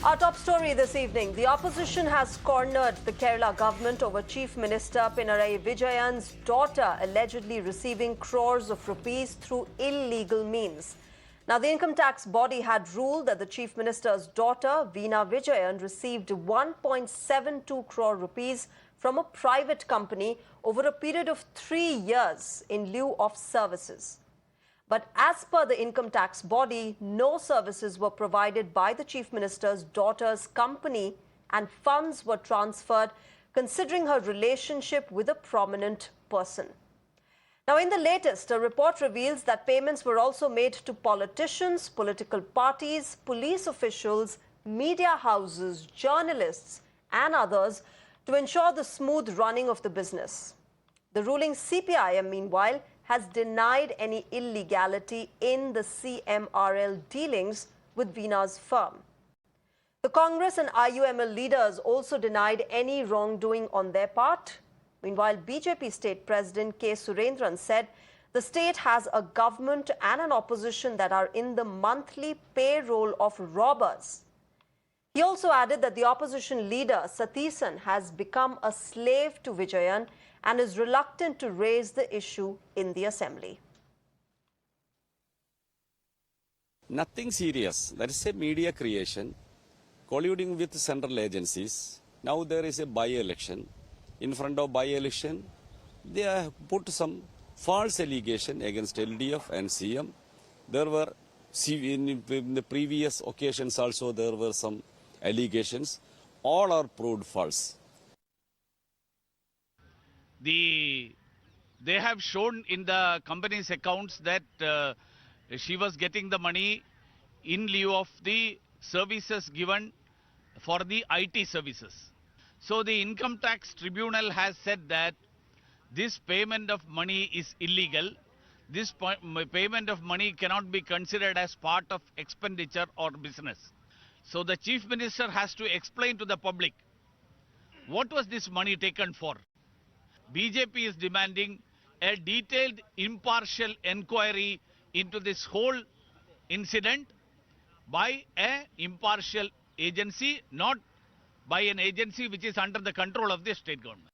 Our top story this evening, the opposition has cornered the Kerala government over Chief Minister Pinarayi Vijayan's daughter allegedly receiving crores of rupees through illegal means. Now, the income tax body had ruled that the Chief Minister's daughter, Veena Vijayan, received 1.72 crore rupees from a private company over a period of 3 years in lieu of services. But as per the income tax body, no services were provided by the Chief Minister's daughter's company and funds were transferred considering her relationship with a prominent person. Now, in the latest, a report reveals that payments were also made to politicians, political parties, police officials, media houses, journalists and others to ensure the smooth running of the business. The ruling CPIM, meanwhile, has denied any illegality in the CMRL dealings with Veena's firm. The Congress and IUML leaders also denied any wrongdoing on their part. Meanwhile, BJP State President K. Surendran said the state has a government and an opposition that are in the monthly payroll of robbers. He also added that the opposition leader, Satheesan, has become a slave to Vijayan and is reluctant to raise the issue in the assembly. Nothing serious. That is a media creation, colluding with central agencies. Now there is a by-election. In front of by-election, they have put some false allegation against LDF and CM. There were, in the previous occasions also, there were some allegations. All are proved false. They have shown in the company's accounts that she was getting the money in lieu of the services given for the IT services. So the Income Tax Tribunal has said that this payment of money is illegal. This payment of money cannot be considered as part of expenditure or business. So the Chief Minister has to explain to the public what was this money taken for. BJP is demanding a detailed, impartial inquiry into this whole incident by an impartial agency, not by an agency which is under the control of the state government.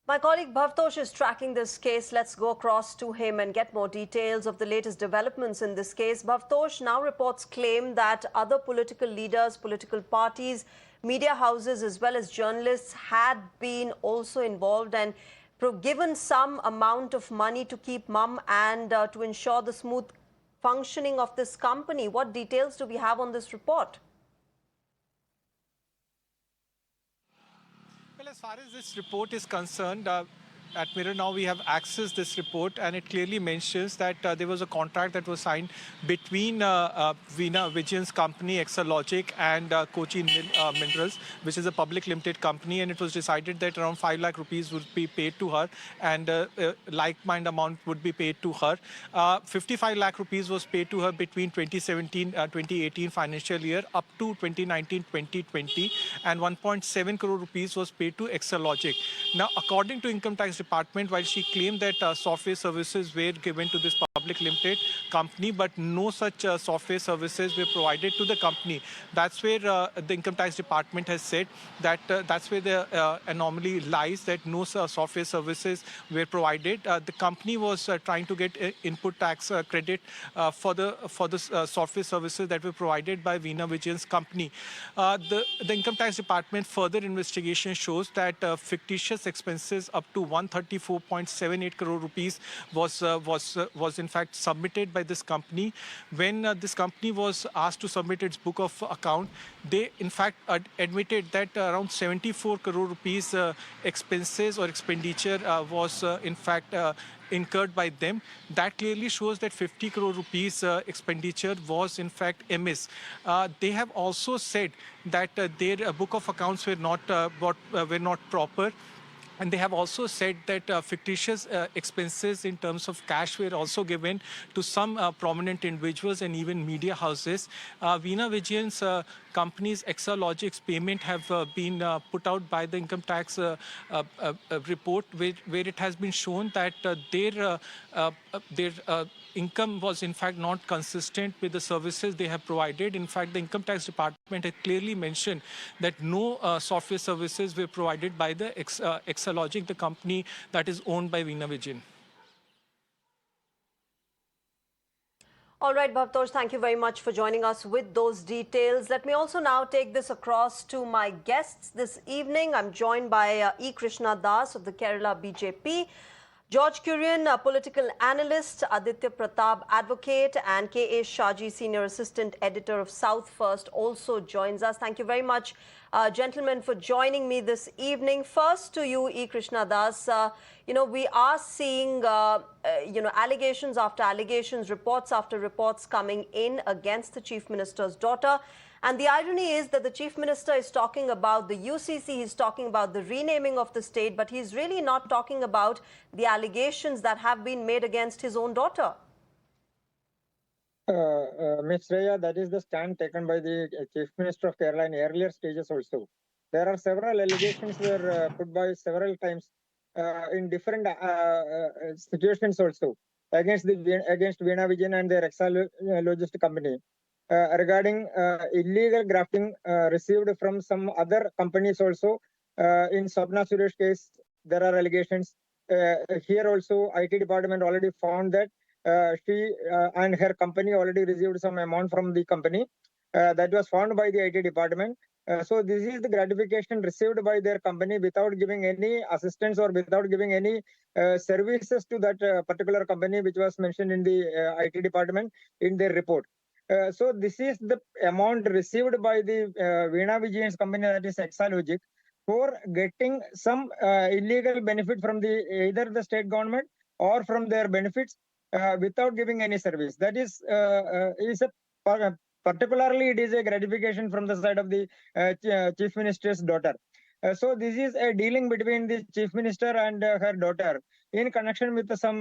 My colleague Bhavtosh is tracking this case. Let's go across to him and get more details of the latest developments in this case. Bhavtosh, now reports claim that other political leaders, political parties, media houses as well as journalists had been also involved and given some amount of money to keep mum and to ensure the smooth functioning of this company. What details do we have on this report? Well, as far as this report is concerned, at Mirror now we have accessed this report and it clearly mentions that there was a contract that was signed between Veena Vijayan's company Exalogic and Cochin Minerals, which is a public limited company, and it was decided that around 5 lakh rupees would be paid to her and like-mind amount would be paid to her. 55 lakh rupees was paid to her between 2017-2018 financial year up to 2019-2020 and 1.7 crore rupees was paid to Exalogic. Now, according to Income Tax Department, while she claimed that software services were given to this public limited company, but no such software services were provided to the company. That's where the Income Tax Department has said that that's where the anomaly lies, that no software services were provided. The company was trying to get input tax credit for the software services that were provided by Veena Vijayan's company. The Income Tax Department further investigation shows that fictitious expenses up to 134.78 crore rupees was in fact submitted by this company. When this company was asked to submit its book of account, they in fact admitted that around 74 crore rupees expenses or expenditure was in fact incurred by them. That clearly shows that 50 crore rupees expenditure was in fact amiss. They have also said that their book of accounts were not proper. And they have also said that fictitious expenses in terms of cash were also given to some prominent individuals and even media houses. Veena Vijayan's company's Exalogic's payment have been put out by the income tax report, where it has been shown that their income was in fact not consistent with the services they have provided. In fact, the Income Tax Department had clearly mentioned that no software services were provided by the Exalogic, the company that is owned by Veena Vijayan. All right, Bhavtosh, thank you very much for joining us with those details. Let me also now take this across to my guests this evening. I'm joined by E. Krishna Das of the Kerala BJP, George Kurian, a political analyst, Aditya Pratap, advocate, and K. A. Shaji, senior assistant editor of South First, also joins us. Thank you very much, gentlemen, for joining me this evening. First to you, E. Krishna Das. We are seeing, allegations after allegations, reports after reports coming in against the Chief Minister's daughter. And the irony is that the Chief Minister is talking about the UCC, he's talking about the renaming of the state, but he's really not talking about the allegations that have been made against his own daughter. Ms. Shreya, that is the stand taken by the Chief Minister of Kerala in earlier stages also. There are several allegations were put by several times in different situations also against Veena Vijayan and their Exalogic company regarding illegal grafting received from some other companies also. In Swapna Suresh case, there are allegations. Here also, IT department already found that she and her company already received some amount from the company that was found by the IT department. So this is the gratification received by their company without giving any assistance or without giving any services to that particular company, which was mentioned in the IT department in their report. So this is the amount received by the Veena Vijayan's company, that is Exalogic, for getting some illegal benefit from either the state government or from their benefits without giving any service. That is particularly it is a gratification from the side of the Chief Minister's daughter. So this is a dealing between the Chief Minister and her daughter in connection with some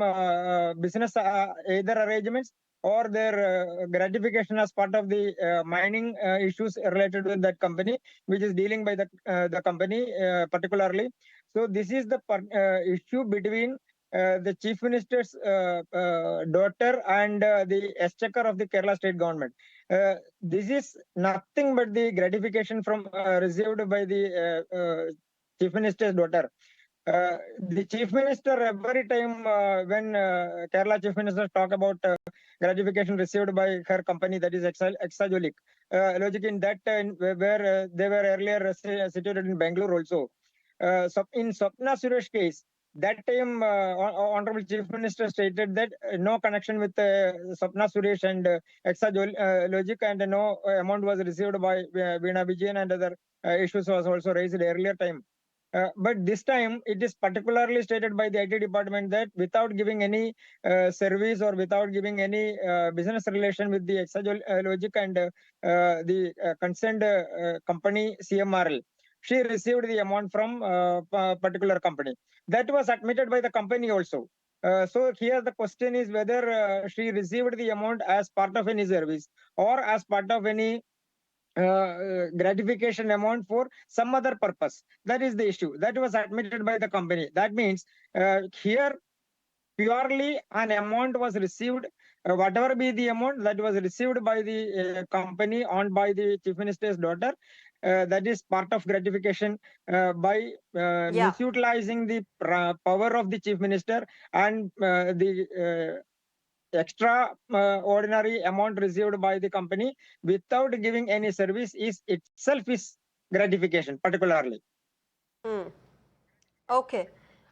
business either arrangements or their gratification as part of the mining issues related with that company, which is dealing by the company particularly. So this is the issue between the Chief Minister's daughter and the exchequer of the Kerala state government. This is nothing but the gratification from received by the Chief Minister's daughter. The Chief Minister, every time when Kerala Chief Minister talk about gratification received by her company, that is Exalogic, Logic in that time where they were earlier situated in Bangalore also. So in Swapna Suresh case, that time Honorable Chief Minister stated that no connection with Swapna Suresh and Exalogic, and no amount was received by Veena Vijayan, and other issues was also raised earlier time. But this time, it is particularly stated by the IT department that without giving any service or without giving any business relation with the Exalogic and the concerned company CMRL, she received the amount from a particular company. That was admitted by the company also. So here the question is whether she received the amount as part of any service or as part of any gratification amount for some other purpose. That is the issue. That was admitted by the company. That means here purely an amount was received, whatever be the amount that was received by the company owned by the Chief Minister's daughter, that is part of gratification by misutilizing the power of the Chief Minister, and the extra ordinary amount received by the company without giving any service is itself is gratification particularly. Okay.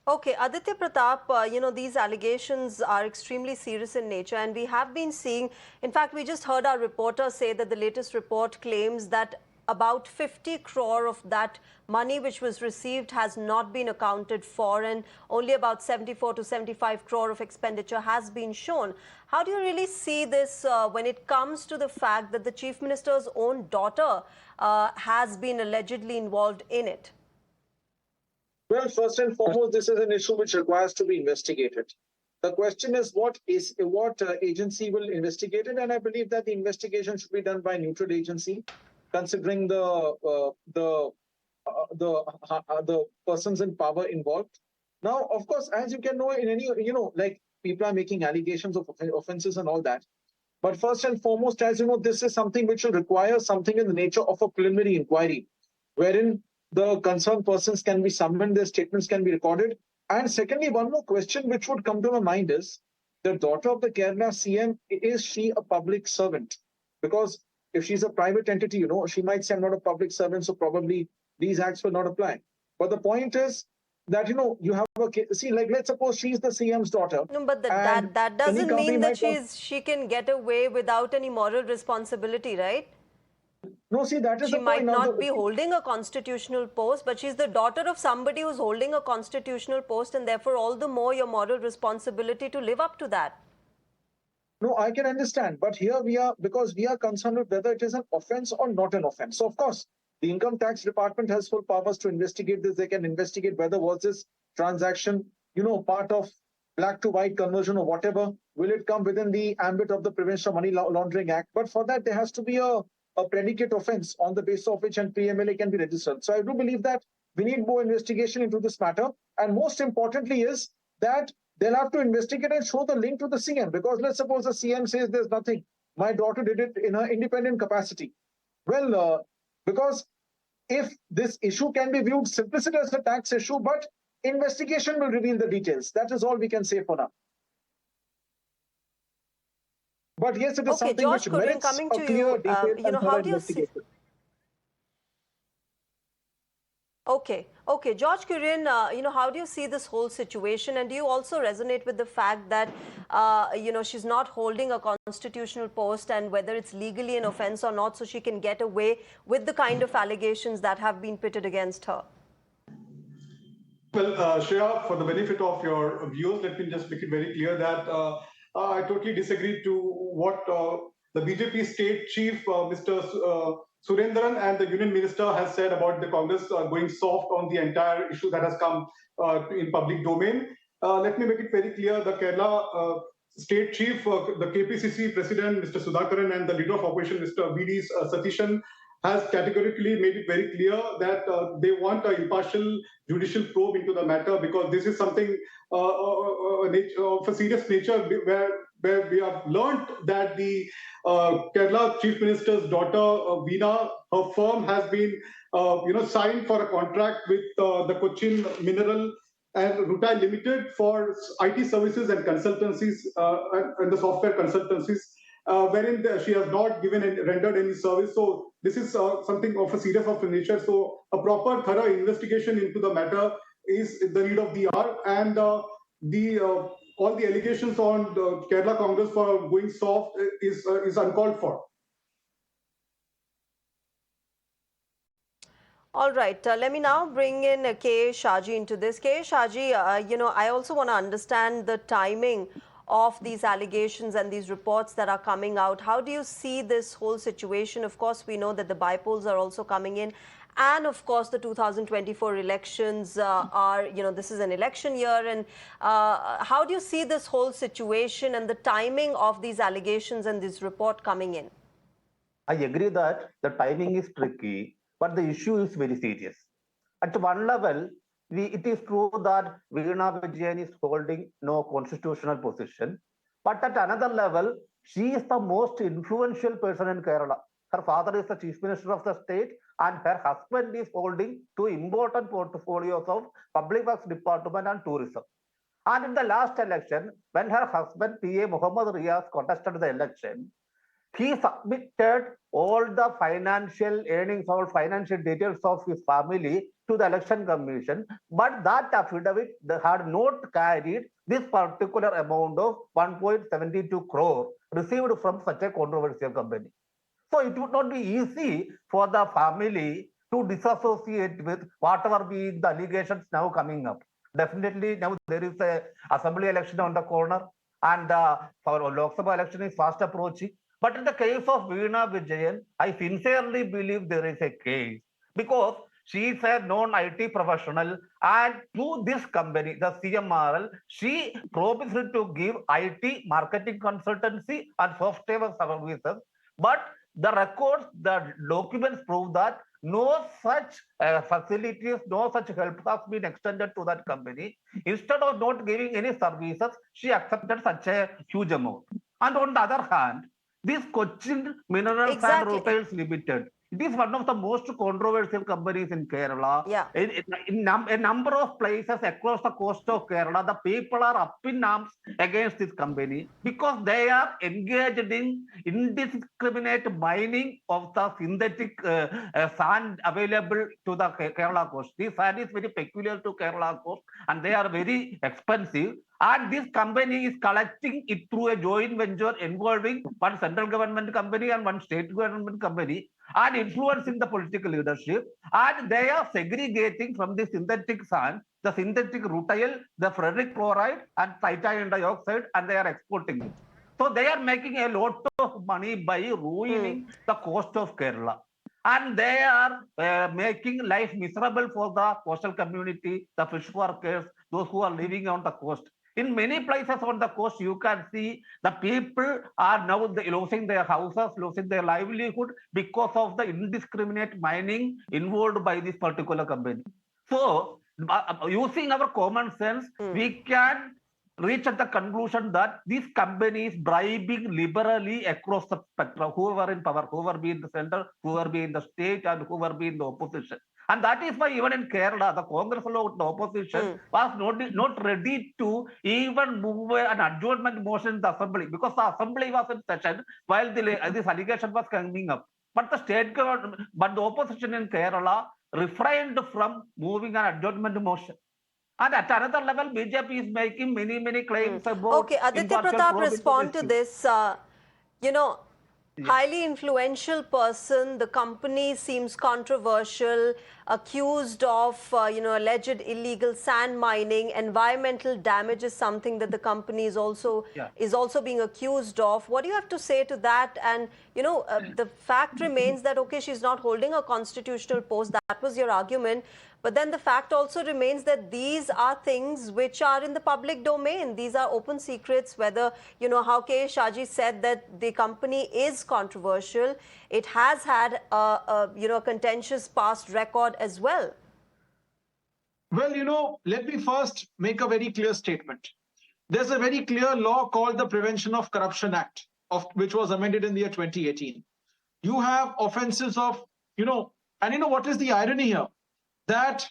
Okay, Aditya Pratap, these allegations are extremely serious in nature, and we have been seeing, in fact, we just heard our reporter say that the latest report claims that about 50 crore of that money which was received has not been accounted for, and only about 74 to 75 crore of expenditure has been shown. How do you really see this when it comes to the fact that the Chief Minister's own daughter has been allegedly involved in it? Well, first and foremost, this is an issue which requires to be investigated. The question is what agency will investigate it, and I believe that the investigation should be done by a neutral agency, considering the persons in power involved. Now, of course, as you can know, in any like people are making allegations of offenses and all that. But first and foremost, as you know, this is something which will require something in the nature of a preliminary inquiry, wherein the concerned persons can be summoned, their statements can be recorded. And secondly, one more question which would come to my mind is, the daughter of the Kerala CM, is she a public servant? Because if she's a private entity, she might say, I'm not a public servant, so probably these acts will not apply. But the point is that, you have see, like, let's suppose she's the CM's daughter. No, but and that any doesn't company mean that might she can get away without any moral responsibility, right? No, see, that is She the point. might Now, not be holding a constitutional post, but she's the daughter of somebody who's holding a constitutional post, and therefore all the more your moral responsibility to live up to that. No, I can understand. But here because we are concerned with whether it is an offense or not an offense. So, of course, the income tax department has full powers to investigate this. They can investigate whether was this transaction, part of black to white conversion or whatever. Will it come within the ambit of the Prevention of Money Laundering Act? But for that, there has to be a predicate offense on the basis of which an PMLA can be registered. So I do believe that we need more investigation into this matter. And most importantly is that they'll have to investigate and show the link to the CM. Because let's suppose the CM says there's nothing. My daughter did it in her independent capacity. Well, because if this issue can be viewed simplicity as a tax issue, but investigation will reveal the details. That is all we can say for now. But yes, it is Okay, something George which Kurian, merits coming a to clear, you, detailed, and how thorough do you see? investigation. Okay, George Kurian, how do you see this whole situation, and do you also resonate with the fact that, she's not holding a constitutional post, and whether it's legally an offense or not, so she can get away with the kind of allegations that have been pitted against her? Well, Shreya, for the benefit of your viewers, let me just make it very clear that I totally disagree to what the BJP state chief, Mr. Surendran, and the union minister has said about the Congress going soft on the entire issue that has come in public domain. Let me make it very clear, the Kerala state chief, the KPCC president, Mr. Sudhakaran, and the leader of opposition, Mr. V.D. Satishan, has categorically made it very clear that they want an impartial judicial probe into the matter, because this is something of a serious nature where we have learned that the Kerala Chief Minister's daughter, Veena, her firm has been signed for a contract with the Cochin Minerals Rutile Limited for IT services and consultancies and the software consultancies, wherein she has not rendered any service. So this is something of a serious of a nature. So a proper, thorough investigation into the matter is the need of the hour, and all the allegations on the Kerala Congress for going soft is uncalled for. All right, let me now bring in A Shaji into this. A Shaji, I also want to understand the timing of these allegations and these reports that are coming out. How do you see this whole situation? Of course, we know that the bypolls are also coming in. And of course, the 2024 elections this is an election year. And how do you see this whole situation and the timing of these allegations and this report coming in? I agree that the timing is tricky, but the issue is very serious. At one level, it is true that Veena Vijayan is holding no constitutional position, but at another level, she is the most influential person in Kerala. Her father is the Chief Minister of the state, and her husband is holding two important portfolios of Public Works Department and Tourism. And in the last election, when her husband, P.A. Muhammad Riyaz, contested the election, he submitted all the financial earnings or financial details of his family to the election commission, but that affidavit had not carried this particular amount of 1.72 crore received from such a controversial company. So it would not be easy for the family to disassociate with whatever be the allegations now coming up. Definitely now there is a assembly election on the corner, and our Lok Sabha election is fast approaching. But in the case of Veena Vijayan, I sincerely believe there is a case, because she is a non-IT professional, and to this company, the CMRL, she promised to give IT marketing consultancy and software services. But the records, the documents prove that no such facilities, no such help has been extended to that company. Instead of not giving any services, she accepted such a huge amount. And on the other hand, this Cochin Minerals and Exactly. Rutile Limited, it is one of the most controversial companies in Kerala. Yeah. In a number of places across the coast of Kerala, the people are up in arms against this company because they are engaged in indiscriminate mining of the synthetic sand available to the Kerala coast. This sand is very peculiar to Kerala coast and they are very expensive. And this company is collecting it through a joint venture involving one central government company and one state government company and influencing the political leadership. And they are segregating from the synthetic sand, the synthetic rutile, the ferric chloride and titanium dioxide, and they are exporting it. So they are making a lot of money by ruining the coast of Kerala. And they are making life miserable for the coastal community, the fish workers, those who are living on the coast. In many places on the coast, you can see the people are now losing their houses, losing their livelihood because of the indiscriminate mining involved by this particular company. So, using our common sense, we can reach at the conclusion that this company is bribing liberally across the spectrum, whoever in power, whoever be in the center, whoever be in the state, and whoever be in the opposition. And that is why even in Kerala, the Congress of the opposition was not ready to even move an adjournment motion in the assembly because the assembly was in session while this allegation was coming up. But the state government, but the opposition in Kerala refrained from moving an adjournment motion. And at another level, BJP is making many claims about Okay, Aditya impartial Pratap, probe into respond this to issue. this. Highly influential person, the company seems controversial, accused of, alleged illegal sand mining. Environmental damage is something that the company is also being accused of. What do you have to say to that? And, the fact remains that, okay, she's not holding a constitutional post. That was your argument. But then the fact also remains that these are things which are in the public domain. These are open secrets, whether, how A Shaji said that the company is controversial. It has had a contentious past record as well. Well, let me first make a very clear statement. There's a very clear law called the Prevention of Corruption Act, which was amended in the year 2018. You have offenses of, and what is the irony here? That,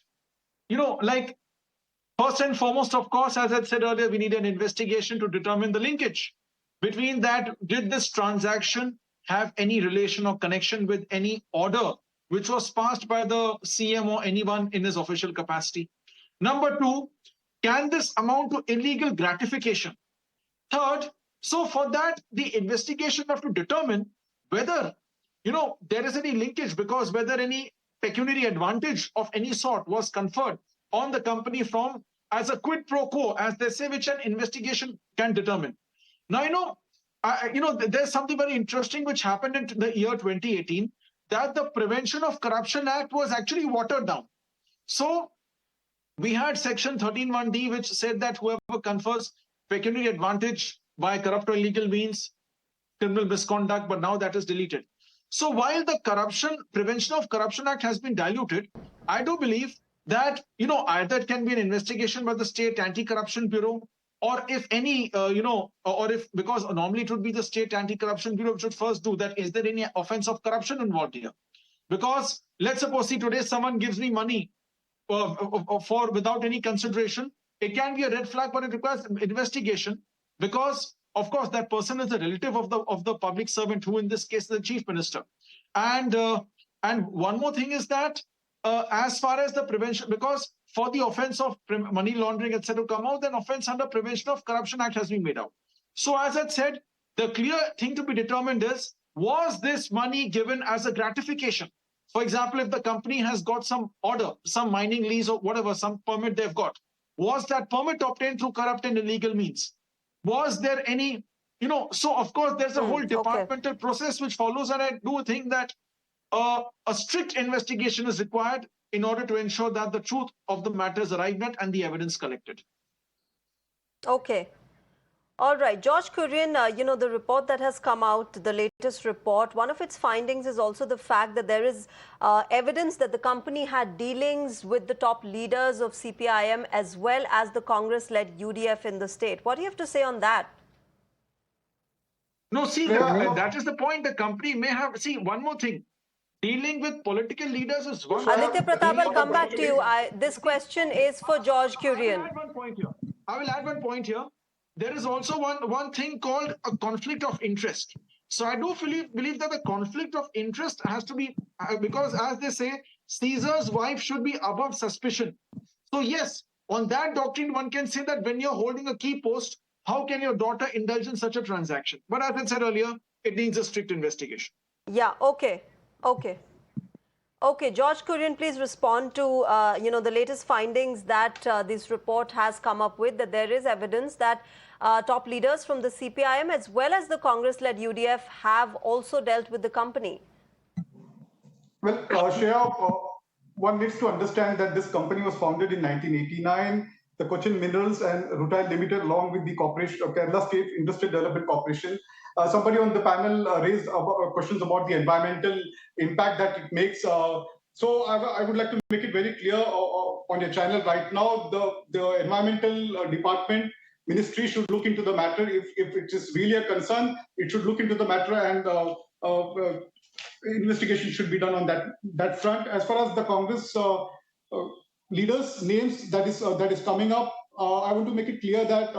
like, first and foremost, of course, as I said earlier, we need an investigation to determine the linkage between that. Did this transaction have any relation or connection with any order which was passed by the CM or anyone in his official capacity? Number two, can this amount to illegal gratification? Third, so for that, the investigation have to determine whether, there is any linkage, because whether any pecuniary advantage of any sort was conferred on the company from as a quid pro quo, as they say, which an investigation can determine. Now, there's something very interesting which happened in the year 2018, that the Prevention of Corruption Act was actually watered down. So we had section 13(1)(d), which said that whoever confers pecuniary advantage by corrupt or illegal means, criminal misconduct, but now that is deleted. So while the Prevention of Corruption Act has been diluted, I do believe that, either it can be an investigation by the State Anti-Corruption Bureau, or if any, because normally it would be the State Anti-Corruption Bureau which should first do that. Is there any offense of corruption involved here? Because let's suppose, today someone gives me money for without any consideration. It can be a red flag, but it requires investigation, because of course that person is a relative of the public servant, who in this case is the Chief Minister. And one more thing is that as far as the prevention, because for the offense of money laundering, etc., come out, then offense under Prevention of Corruption Act has been made out. So as I said, the clear thing to be determined is, was this money given as a gratification? For example, if the company has got some order, some mining lease or whatever, some permit they've got, was that permit obtained through corrupt and illegal means? Was there any, so of course there's a whole departmental process which follows, and I do think that a strict investigation is required in order to ensure that the truth of the matter is arrived at and the evidence collected. Okay. All right, George Kurian, the report that has come out, the latest report, one of its findings is also the fact that there is evidence that the company had dealings with the top leaders of CPIM as well as the Congress-led UDF in the state. What do you have to say on that? No, see, that is the point. The company may have, see, one more thing. Dealing with political leaders is one. Aditya Pratap, I'll come back to you. This question is for George Kurian. I will add one point here. There is also one thing called a conflict of interest. So I do believe that the conflict of interest has to be, because as they say, Caesar's wife should be above suspicion. So yes, on that doctrine, one can say that when you're holding a key post, how can your daughter indulge in such a transaction? But as I said earlier, it needs a strict investigation. Yeah, okay. Okay, George Kurian, please respond to, the latest findings that this report has come up with, that there is evidence that top leaders from the CPIM as well as the Congress-led UDF have also dealt with the company. Well, Shreya, one needs to understand that this company was founded in 1989. The Cochin Minerals and Rutile Limited, along with the corporation of Kerala State Industrial Development Corporation. Somebody on the panel raised questions about the environmental impact that it makes. So I would like to make it very clear on your channel right now, the environmental department ministry should look into the matter. If it is really a concern, it should look into the matter, and investigation should be done on that front. As far as the Congress leaders' names that is coming up, I want to make it clear that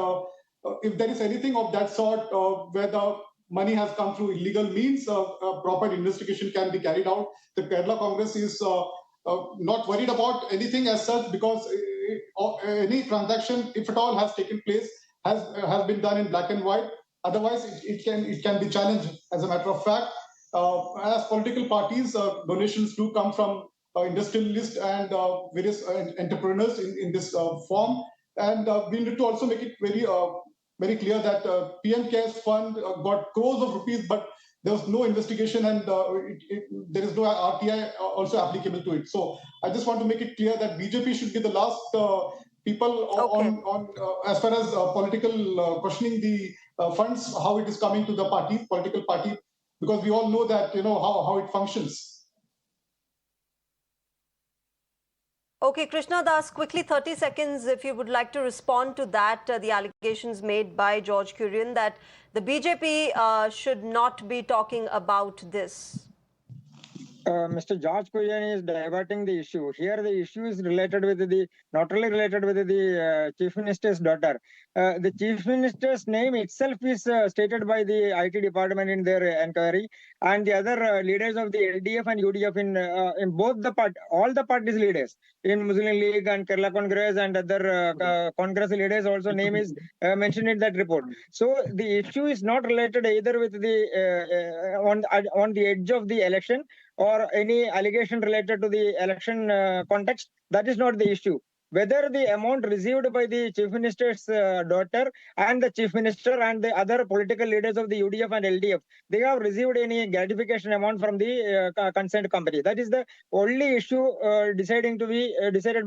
if there is anything of that sort where the money has come through illegal means, a proper investigation can be carried out. The Kerala Congress is not worried about anything as such, because any transaction, if at all, has taken place, has been done in black and white. Otherwise, it can be challenged. As a matter of fact, as political parties, donations do come from industrialists and various entrepreneurs in this form. And we need to also make it very clear that PM Cares Fund got crores of rupees, but there was no investigation, and there is no RTI also applicable to it. So I just want to make it clear that BJP should be the last people on as far as political questioning the funds, how it is coming to the political party, because we all know that how it functions. Okay, Krishna Das, quickly 30 seconds if you would like to respond to that, the allegations made by George Kurian that the BJP should not be talking about this. Mr. George Kurian is diverting the issue. Here the issue is related with not only related with the Chief Minister's daughter. The Chief Minister's name itself is stated by the IT department in their enquiry, and the other leaders of the LDF and UDF in both all the parties leaders in Muslim League and Kerala Congress and other Congress leaders also name is mentioned in that report. So the issue is not related either with the on the edge of the election or any allegation related to the election context. That is not the issue. Whether the amount received by the Chief Minister's daughter and the Chief Minister and the other political leaders of the UDF and LDF, they have received any gratification amount from the concerned company. That is the only issue decided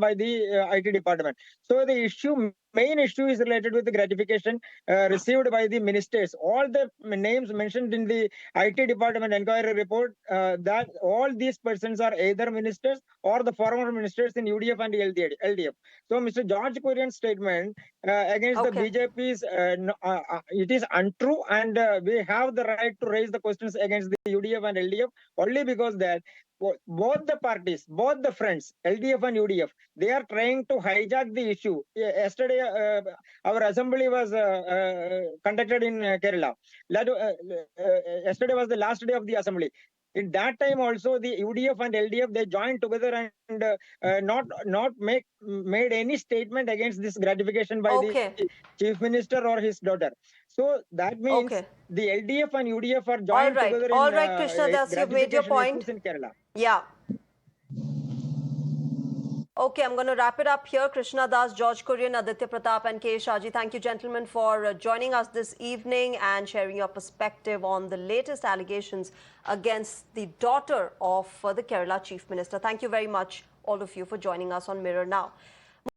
by the IT department. So the main issue is related with the gratification received by the ministers. All the names mentioned in the IT department inquiry report, that all these persons are either ministers or the former ministers in UDF and LDF. So Mr. George Kurian's statement against the BJP's, it is untrue, and we have the right to raise the questions against the UDF and LDF only because that both the parties, both the friends, LDF and UDF, they are trying to hijack the issue. Yesterday, our assembly was conducted in Kerala. Yesterday was the last day of the assembly. In that time also, the UDF and LDF, they joined together and not made any statement against this gratification by the Chief Minister or his daughter. So that means the LDF and UDF are joined together in All right, Krishna Das, you've made your point. In Kerala. Yeah. Okay, I'm going to wrap it up here. Krishna Das, George Kurian, Aditya Pratap and A Shaji, thank you, gentlemen, for joining us this evening and sharing your perspective on the latest allegations against the daughter of the Kerala Chief Minister. Thank you very much, all of you, for joining us on Mirror Now.